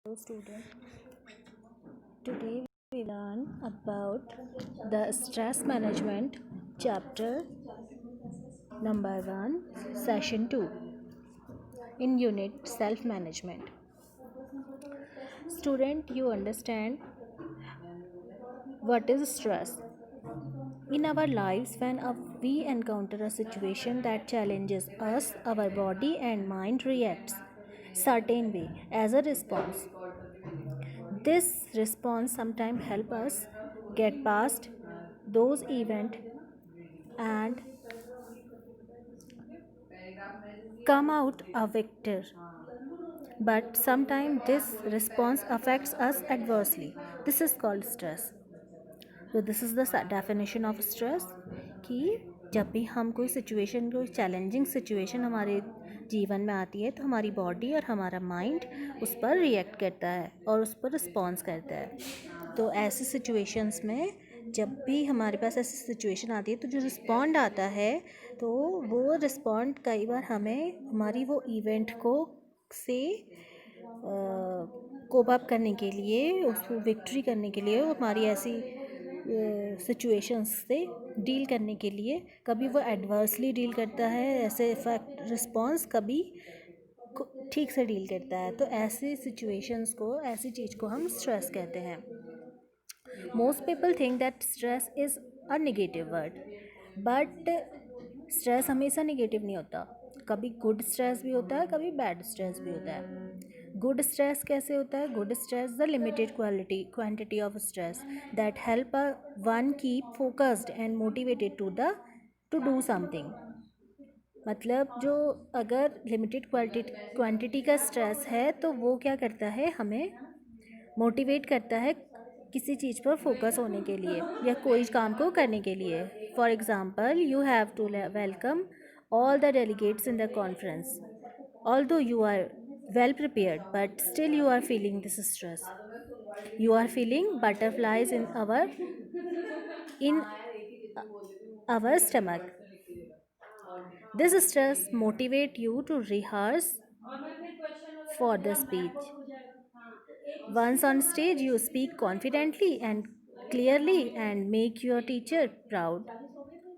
Hello student, today we learn about the stress management chapter number 1 session 2 in unit self management. Student, you understand what is stress? In our lives, when we encounter a situation that challenges us, our body and mind reacts certain way as a response. This response sometimes help us get past those events and come out a victor. But sometimes this response affects us adversely. This is called stress. तो this is the definition of stress कि जब भी हम कोई challenging situation हमारे जीवन में आती है तो हमारी बॉडी और हमारा माइंड उस पर रिएक्ट करता है और उस पर रिस्पॉन्स करता है। तो ऐसी सिचुएशंस में जब भी हमारे पास ऐसी सिचुएशन आती है तो जो रिस्पॉन्ड आता है तो वो रिस्पॉन्ड कई बार हमें हमारी वो इवेंट को से कोप अप करने के लिए उसको विक्ट्री करने के लिए हमारी ऐसी सिचुएशंस से डील करने के लिए कभी वो एडवर्सली डील करता है ऐसे इफेक्ट रिस्पॉन्स, कभी ठीक से डील करता है। तो ऐसी सिचुएशंस को, ऐसी चीज़ को हम स्ट्रेस कहते हैं। Most people think that stress is a negative word, but stress हमेशा नेगेटिव नहीं होता। कभी गुड स्ट्रेस भी होता है, कभी बैड स्ट्रेस भी होता है। गुड स्ट्रेस कैसे होता है? Good stress the limited quantity of stress that help one keep focused and motivated to do something. मतलब जो अगर लिमिटेड क्वांटिटी का स्ट्रेस है तो वो क्या करता है, हमें मोटिवेट करता है किसी चीज़ पर फोकस होने के लिए या कोई काम को करने के लिए। For example, you have to welcome all the delegates in the conference. Although you are well prepared, but still you are feeling this stress. You are feeling butterflies in our stomach. This stress motivate you to rehearse for the speech. Once on stage, you speak confidently and clearly and make your teacher proud.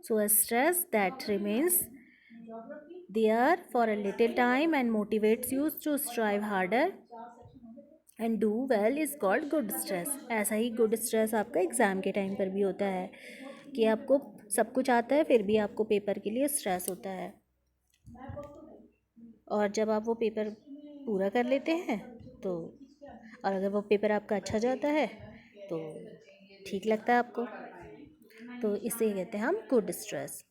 So a stress that remains there for a little time and motivates you to strive harder and do well is called good stress. ऐसा ही good stress आपका exam के time पर भी होता है कि आपको सब कुछ आता है फिर भी आपको पेपर के लिए स्ट्रेस होता है, और जब आप वो पेपर पूरा कर लेते हैं तो, और अगर वो पेपर आपका अच्छा जाता है तो ठीक लगता है आपको। तो इसे कहते हैं हम गुड स्ट्रेस।